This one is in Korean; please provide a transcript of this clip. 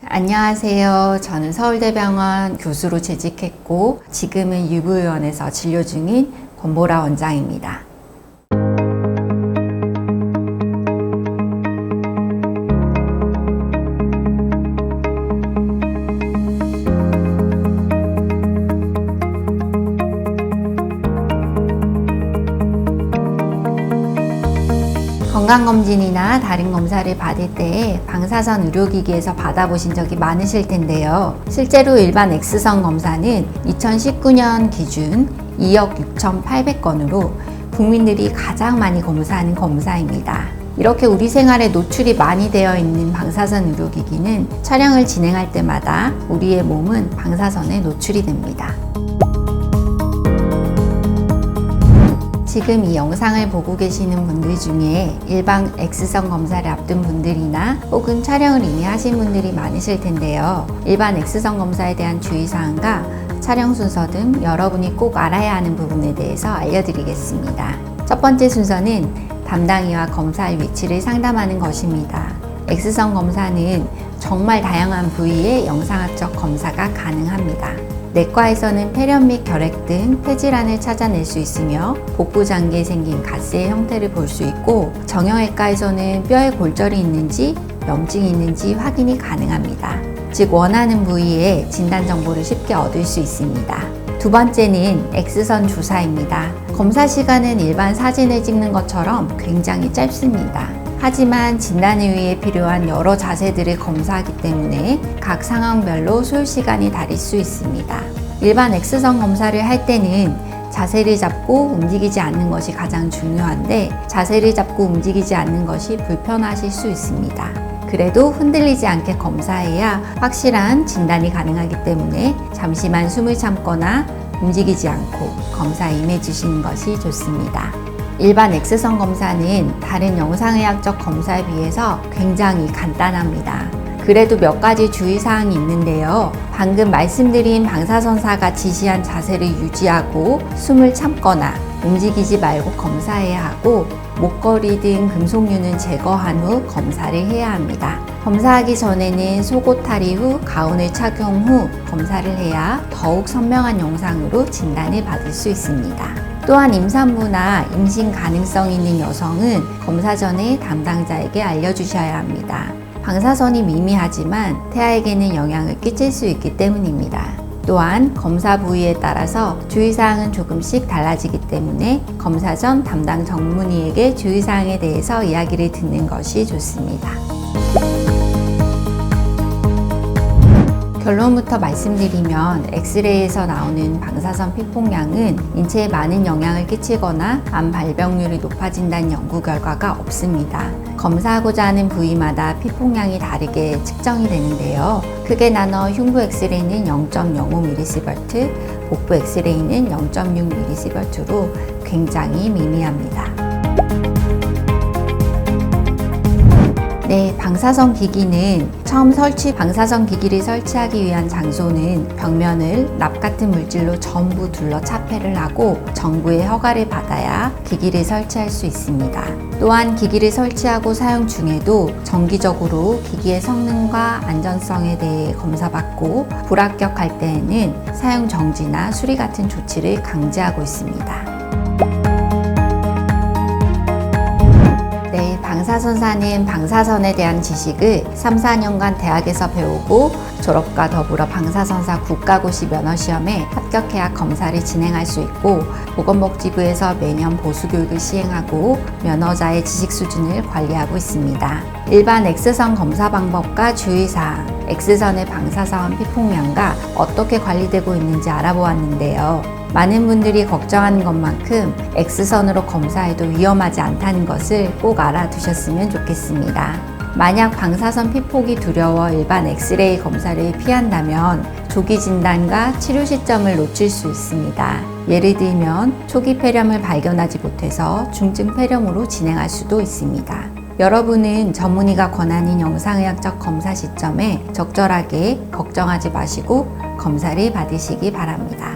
안녕하세요. 저는 서울대병원 교수로 재직했고 지금은 유부의원에서 진료 중인 권보라 원장입니다. 건강검진이나 다른 검사를 받을 때 방사선 의료기기에서 받아보신 적이 많으실 텐데요. 실제로 일반 X선 검사는 2019년 기준 2억 6,800건으로 국민들이 가장 많이 검사하는 검사입니다. 이렇게 우리 생활에 노출이 많이 되어 있는 방사선 의료기기는 촬영을 진행할 때마다 우리의 몸은 방사선에 노출이 됩니다. 지금 이 영상을 보고 계시는 분들 중에 일반 X선 검사를 앞둔 분들이나 혹은 촬영을 이미 하신 분들이 많으실 텐데요. 일반 X선 검사에 대한 주의사항과 촬영 순서 등 여러분이 꼭 알아야 하는 부분에 대해서 알려드리겠습니다. 첫 번째 순서는 담당의와 검사의 위치를 상담하는 것입니다. X선 검사는 정말 다양한 부위의 영상학적 검사가 가능합니다. 내과에서는 폐렴 및 결핵 등 폐질환을 찾아낼 수 있으며 복부 장기에 생긴 가스의 형태를 볼 수 있고, 정형외과에서는 뼈에 골절이 있는지 염증이 있는지 확인이 가능합니다. 즉 원하는 부위에 진단 정보를 쉽게 얻을 수 있습니다. 두 번째는 X선 주사입니다. 검사 시간은 일반 사진을 찍는 것처럼 굉장히 짧습니다. 하지만 진단을 위해 필요한 여러 자세들을 검사하기 때문에 각 상황별로 소요 시간이 다를 수 있습니다. 일반 X선 검사를 할 때는 자세를 잡고 움직이지 않는 것이 가장 중요한데, 자세를 잡고 움직이지 않는 것이 불편하실 수 있습니다. 그래도 흔들리지 않게 검사해야 확실한 진단이 가능하기 때문에 잠시만 숨을 참거나 움직이지 않고 검사에 임해주시는 것이 좋습니다. 일반 X선 검사는 다른 영상의학적 검사에 비해서 굉장히 간단합니다. 그래도 몇 가지 주의사항이 있는데요. 방금 말씀드린 방사선사가 지시한 자세를 유지하고 숨을 참거나 움직이지 말고 검사해야 하고, 목걸이 등 금속류는 제거한 후 검사를 해야 합니다. 검사하기 전에는 속옷 탈의 후 가운을 착용 후 검사를 해야 더욱 선명한 영상으로 진단을 받을 수 있습니다. 또한 임산부나 임신 가능성 있는 여성은 검사 전에 담당자에게 알려주셔야 합니다. 방사선이 미미하지만 태아에게는 영향을 끼칠 수 있기 때문입니다. 또한 검사 부위에 따라서 주의사항은 조금씩 달라지기 때문에 검사 전 담당 전문의에게 주의사항에 대해서 이야기를 듣는 것이 좋습니다. 결론부터 말씀드리면 엑스레이에서 나오는 방사선 피폭량은 인체에 많은 영향을 끼치거나 암 발병률이 높아진다는 연구 결과가 없습니다. 검사하고자 하는 부위마다 피폭량이 다르게 측정이 되는데요. 크게 나눠 흉부 엑스레이는 0.05mSv, 복부 엑스레이는 0.6mSv로 굉장히 미미합니다. 네, 방사선 기기는 방사선 기기를 설치하기 위한 장소는 벽면을 납 같은 물질로 전부 둘러 차폐를 하고 정부의 허가를 받아야 기기를 설치할 수 있습니다. 또한 기기를 설치하고 사용 중에도 정기적으로 기기의 성능과 안전성에 대해 검사받고, 불합격할 때에는 사용 정지나 수리 같은 조치를 강제하고 있습니다. 방사선사는 방사선에 대한 지식을 3, 4년간 대학에서 배우고 졸업과 더불어 방사선사 국가고시 면허시험에 합격해야 검사를 진행할 수 있고, 보건복지부에서 매년 보수교육을 시행하고 면허자의 지식 수준을 관리하고 있습니다. 일반 X선 검사 방법과 주의사항, X선의 방사선 피폭량과 어떻게 관리되고 있는지 알아보았는데요. 많은 분들이 걱정하는 것만큼 X선으로 검사해도 위험하지 않다는 것을 꼭 알아두셨으면 좋겠습니다. 만약 방사선 피폭이 두려워 일반 엑스레이 검사를 피한다면 조기 진단과 치료 시점을 놓칠 수 있습니다. 예를 들면 초기 폐렴을 발견하지 못해서 중증 폐렴으로 진행할 수도 있습니다. 여러분은 전문의가 권하는 영상의학적 검사 시점에 적절하게 걱정하지 마시고 검사를 받으시기 바랍니다.